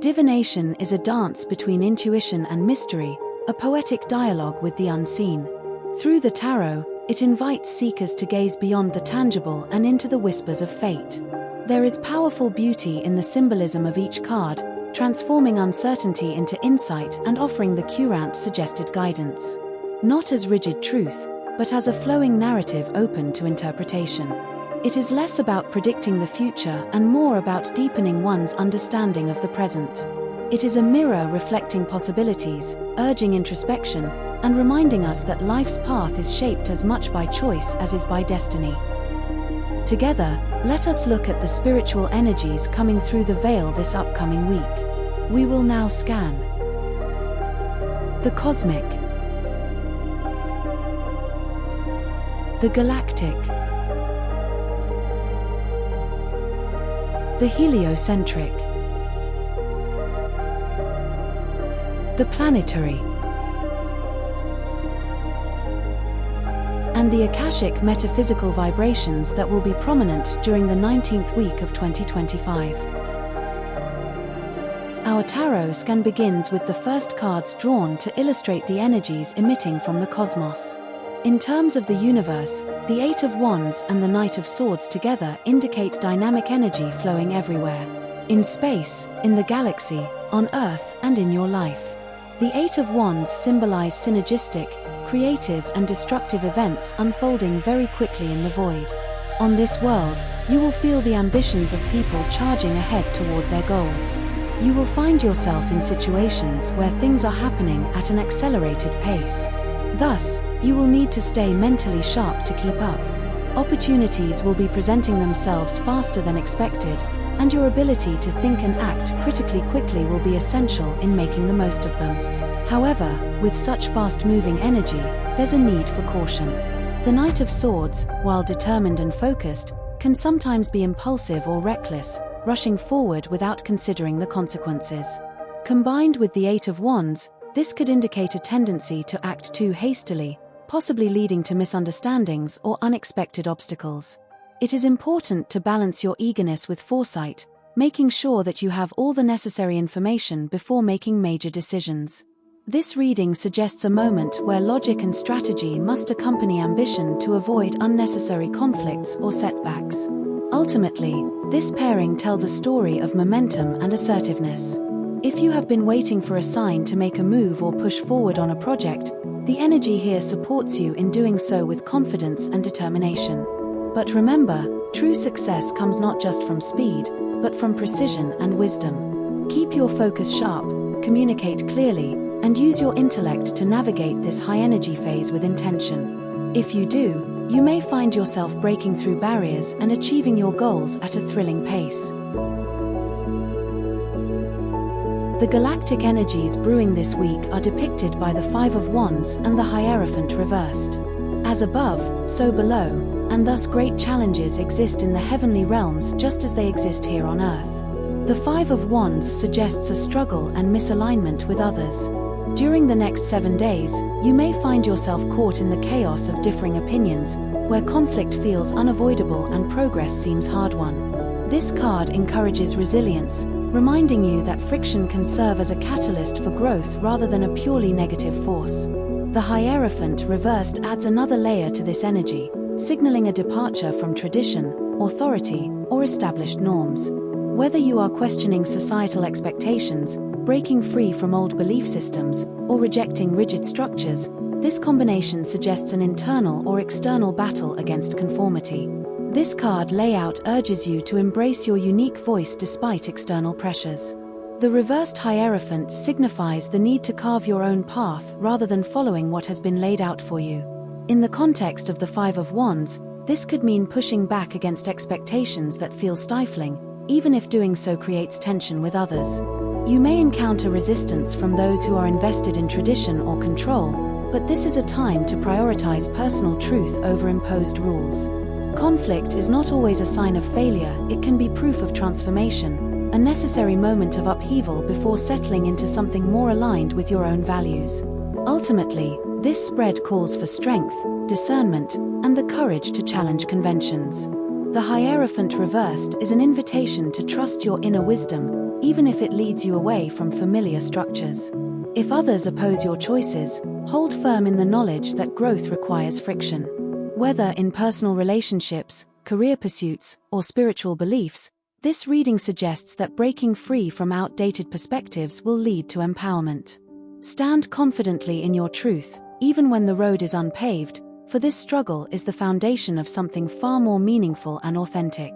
Divination is a dance between intuition and mystery, a poetic dialogue with the unseen. Through the tarot, it invites seekers to gaze beyond the tangible and into the whispers of fate. There is powerful beauty in the symbolism of each card, transforming uncertainty into insight and offering the current suggested guidance. Not as rigid truth, but as a flowing narrative open to interpretation. It is less about predicting the future and more about deepening one's understanding of the present. It is a mirror reflecting possibilities, urging introspection, and reminding us that life's path is shaped as much by choice as is by destiny. Together, let us look at the spiritual energies coming through the veil this upcoming week. We will now scan the cosmic, the galactic, the heliocentric, the planetary, and the Akashic metaphysical vibrations that will be prominent during the 19th week of 2025. Our tarot scan begins with the first cards drawn to illustrate the energies emitting from the cosmos. In terms of the universe, the Eight of Wands and the Knight of Swords together indicate dynamic energy flowing everywhere. In space, in the galaxy, on Earth, and in your life. The Eight of Wands symbolize synergistic, creative and destructive events unfolding very quickly in the void. On this world, you will feel the ambitions of people charging ahead toward their goals. You will find yourself in situations where things are happening at an accelerated pace. Thus, you will need to stay mentally sharp to keep up. Opportunities will be presenting themselves faster than expected, and your ability to think and act critically quickly will be essential in making the most of them. However, with such fast-moving energy, there's a need for caution. The Knight of Swords, while determined and focused, can sometimes be impulsive or reckless, rushing forward without considering the consequences. Combined with the Eight of Wands, this could indicate a tendency to act too hastily, possibly leading to misunderstandings or unexpected obstacles. It is important to balance your eagerness with foresight, making sure that you have all the necessary information before making major decisions. This reading suggests a moment where logic and strategy must accompany ambition to avoid unnecessary conflicts or setbacks. Ultimately, this pairing tells a story of momentum and assertiveness. If you have been waiting for a sign to make a move or push forward on a project, the energy here supports you in doing so with confidence and determination. But remember, true success comes not just from speed, but from precision and wisdom. Keep your focus sharp, communicate clearly, and use your intellect to navigate this high-energy phase with intention. If you do, you may find yourself breaking through barriers and achieving your goals at a thrilling pace. The galactic energies brewing this week are depicted by the Five of Wands and the Hierophant reversed. As above, so below, and thus great challenges exist in the heavenly realms just as they exist here on Earth. The Five of Wands suggests a struggle and misalignment with others. During the next 7 days, you may find yourself caught in the chaos of differing opinions, where conflict feels unavoidable and progress seems hard-won. This card encourages resilience, reminding you that friction can serve as a catalyst for growth rather than a purely negative force. The Hierophant reversed adds another layer to this energy, signaling a departure from tradition, authority, or established norms. Whether you are questioning societal expectations, breaking free from old belief systems, or rejecting rigid structures, this combination suggests an internal or external battle against conformity. This card layout urges you to embrace your unique voice despite external pressures. The reversed Hierophant signifies the need to carve your own path rather than following what has been laid out for you. In the context of the Five of Wands, this could mean pushing back against expectations that feel stifling, even if doing so creates tension with others. You may encounter resistance from those who are invested in tradition or control, but this is a time to prioritize personal truth over imposed rules. Conflict is not always a sign of failure, it can be proof of transformation, a necessary moment of upheaval before settling into something more aligned with your own values. Ultimately, this spread calls for strength, discernment, and the courage to challenge conventions. The Hierophant reversed is an invitation to trust your inner wisdom, even if it leads you away from familiar structures. If others oppose your choices, hold firm in the knowledge that growth requires friction. Whether in personal relationships, career pursuits, or spiritual beliefs, this reading suggests that breaking free from outdated perspectives will lead to empowerment. Stand confidently in your truth, even when the road is unpaved, for this struggle is the foundation of something far more meaningful and authentic.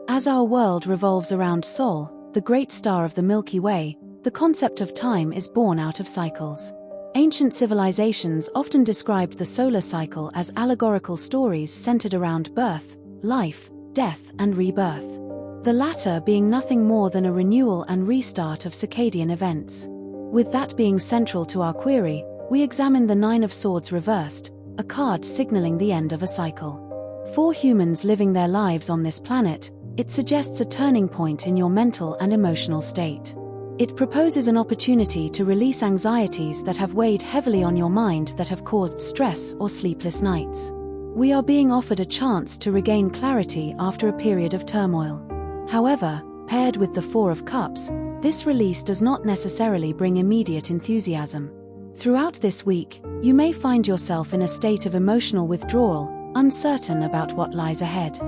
As our world revolves around Sol, the great star of the Milky Way, the concept of time is born out of cycles. Ancient civilizations often described the solar cycle as allegorical stories centered around birth, life, death, and rebirth. The latter being nothing more than a renewal and restart of circadian events. With that being central to our query, we examine the Nine of Swords reversed, a card signaling the end of a cycle. For humans living their lives on this planet, it suggests a turning point in your mental and emotional state. It proposes an opportunity to release anxieties that have weighed heavily on your mind that have caused stress or sleepless nights. We are being offered a chance to regain clarity after a period of turmoil. However, paired with the Four of Cups, this release does not necessarily bring immediate enthusiasm. Throughout this week, you may find yourself in a state of emotional withdrawal, uncertain about what lies ahead.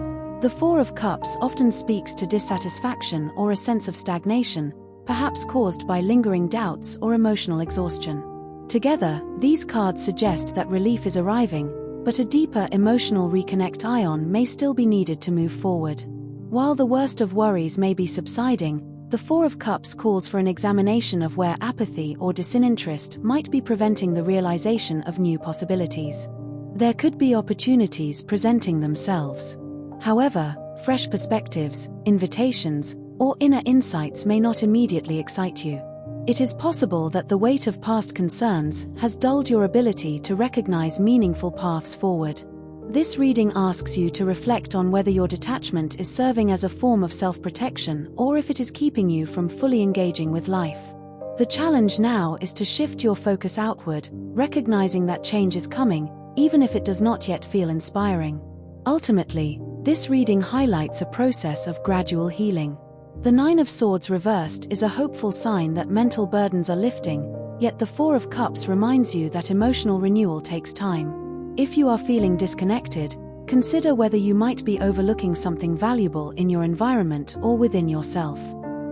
The Four of Cups often speaks to dissatisfaction or a sense of stagnation, perhaps caused by lingering doubts or emotional exhaustion. Together, these cards suggest that relief is arriving, but a deeper emotional reconnect ion may still be needed to move forward. While the worst of worries may be subsiding, the Four of Cups calls for an examination of where apathy or disinterest might be preventing the realization of new possibilities. There could be opportunities presenting themselves. However, fresh perspectives, invitations, or inner insights may not immediately excite you. It is possible that the weight of past concerns has dulled your ability to recognize meaningful paths forward. This reading asks you to reflect on whether your detachment is serving as a form of self-protection or if it is keeping you from fully engaging with life. The challenge now is to shift your focus outward, recognizing that change is coming, even if it does not yet feel inspiring. Ultimately, this reading highlights a process of gradual healing. The Nine of Swords reversed is a hopeful sign that mental burdens are lifting, yet the Four of Cups reminds you that emotional renewal takes time. If you are feeling disconnected, consider whether you might be overlooking something valuable in your environment or within yourself.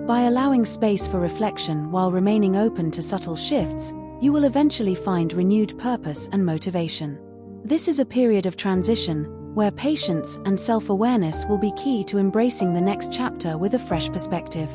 By allowing space for reflection while remaining open to subtle shifts, you will eventually find renewed purpose and motivation. This is a period of transition, where patience and self-awareness will be key to embracing the next chapter with a fresh perspective.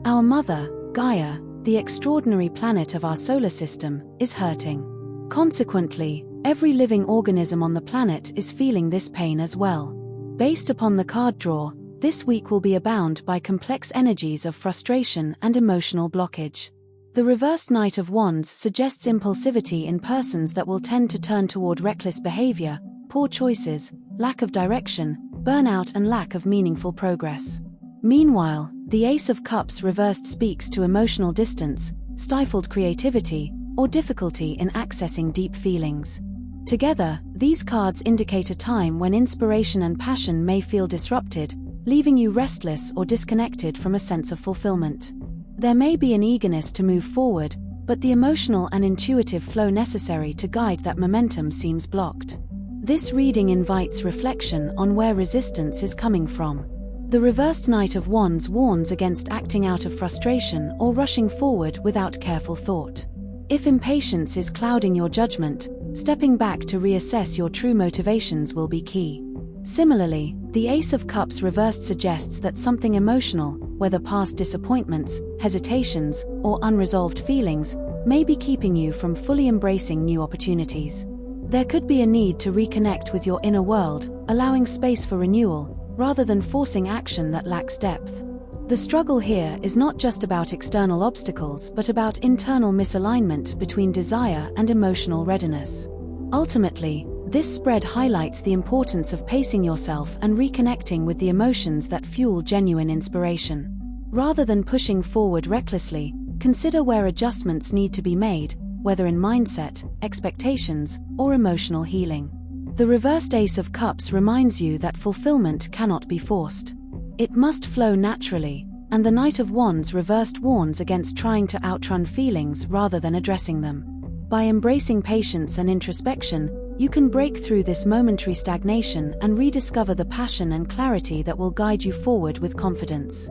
Our mother, Gaia, the extraordinary planet of our solar system, is hurting. Consequently, every living organism on the planet is feeling this pain as well. Based upon the card draw, this week will be bound by complex energies of frustration and emotional blockage. The reversed Knight of Wands suggests impulsivity in persons that will tend to turn toward reckless behavior, poor choices, lack of direction, burnout, and lack of meaningful progress. Meanwhile, the Ace of Cups reversed speaks to emotional distance, stifled creativity, or difficulty in accessing deep feelings. Together, these cards indicate a time when inspiration and passion may feel disrupted, leaving you restless or disconnected from a sense of fulfillment. There may be an eagerness to move forward, but the emotional and intuitive flow necessary to guide that momentum seems blocked. This reading invites reflection on where resistance is coming from. The reversed Knight of Wands warns against acting out of frustration or rushing forward without careful thought. If impatience is clouding your judgment, stepping back to reassess your true motivations will be key. Similarly, the Ace of Cups reversed suggests that something emotional, whether past disappointments, hesitations, or unresolved feelings, may be keeping you from fully embracing new opportunities. There could be a need to reconnect with your inner world, allowing space for renewal, rather than forcing action that lacks depth. The struggle here is not just about external obstacles but about internal misalignment between desire and emotional readiness. Ultimately, this spread highlights the importance of pacing yourself and reconnecting with the emotions that fuel genuine inspiration. Rather than pushing forward recklessly, Consider where adjustments need to be made, whether in mindset, expectations, or emotional healing. The reversed Ace of Cups reminds you that fulfillment cannot be forced. It must flow naturally, and the Knight of Wands reversed warns against trying to outrun feelings rather than addressing them. By embracing patience and introspection, you can break through this momentary stagnation and rediscover the passion and clarity that will guide you forward with confidence.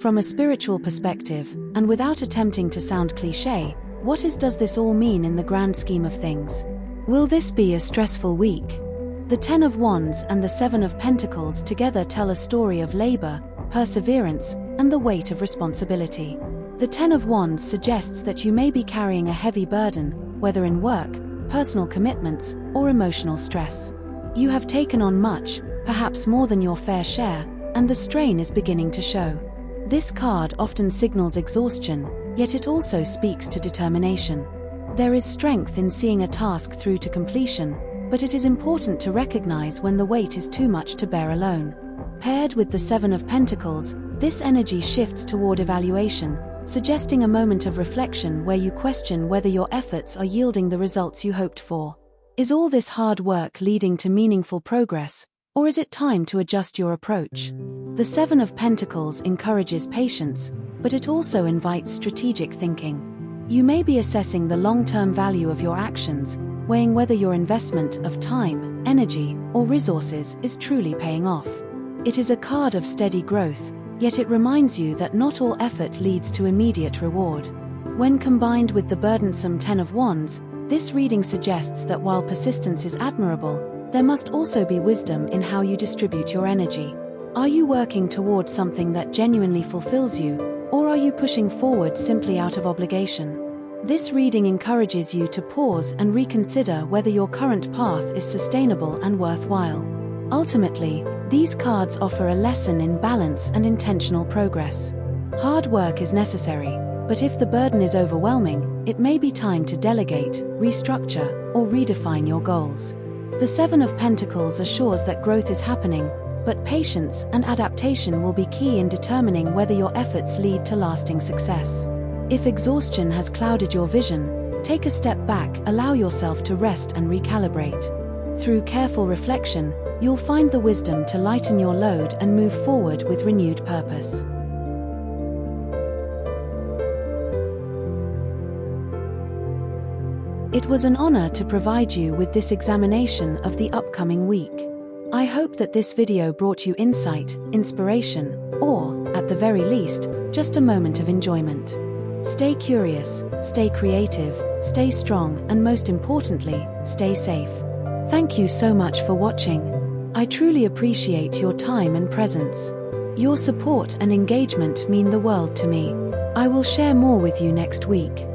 From a spiritual perspective, and without attempting to sound cliché, does this all mean in the grand scheme of things? Will this be a stressful week? The Ten of Wands and the Seven of Pentacles together tell a story of labor, perseverance, and the weight of responsibility. The Ten of Wands suggests that you may be carrying a heavy burden, whether in work, personal commitments, or emotional stress. You have taken on much, perhaps more than your fair share, and the strain is beginning to show. This card often signals exhaustion, yet it also speaks to determination. There is strength in seeing a task through to completion, but it is important to recognize when the weight is too much to bear alone. Paired with the Seven of Pentacles, this energy shifts toward evaluation, suggesting a moment of reflection where you question whether your efforts are yielding the results you hoped for. Is all this hard work leading to meaningful progress, or is it time to adjust your approach? The Seven of Pentacles encourages patience, but it also invites strategic thinking. You may be assessing the long-term value of your actions, weighing whether your investment of time, energy, or resources is truly paying off. It is a card of steady growth, yet it reminds you that not all effort leads to immediate reward. When combined with the burdensome Ten of Wands, this reading suggests that while persistence is admirable, there must also be wisdom in how you distribute your energy. Are you working towards something that genuinely fulfills you, or are you pushing forward simply out of obligation? This reading encourages you to pause and reconsider whether your current path is sustainable and worthwhile. Ultimately, these cards offer a lesson in balance and intentional progress. Hard work is necessary, but if the burden is overwhelming, it may be time to delegate, restructure, or redefine your goals. The Seven of Pentacles assures that growth is happening, but patience and adaptation will be key in determining whether your efforts lead to lasting success. If exhaustion has clouded your vision, take a step back, allow yourself to rest and recalibrate. Through careful reflection, you'll find the wisdom to lighten your load and move forward with renewed purpose. It was an honor to provide you with this examination of the upcoming week. I hope that this video brought you insight, inspiration, or, at the very least, just a moment of enjoyment. Stay curious, stay creative, stay strong, and most importantly, stay safe. Thank you so much for watching. I truly appreciate your time and presence. Your support and engagement mean the world to me. I will share more with you next week.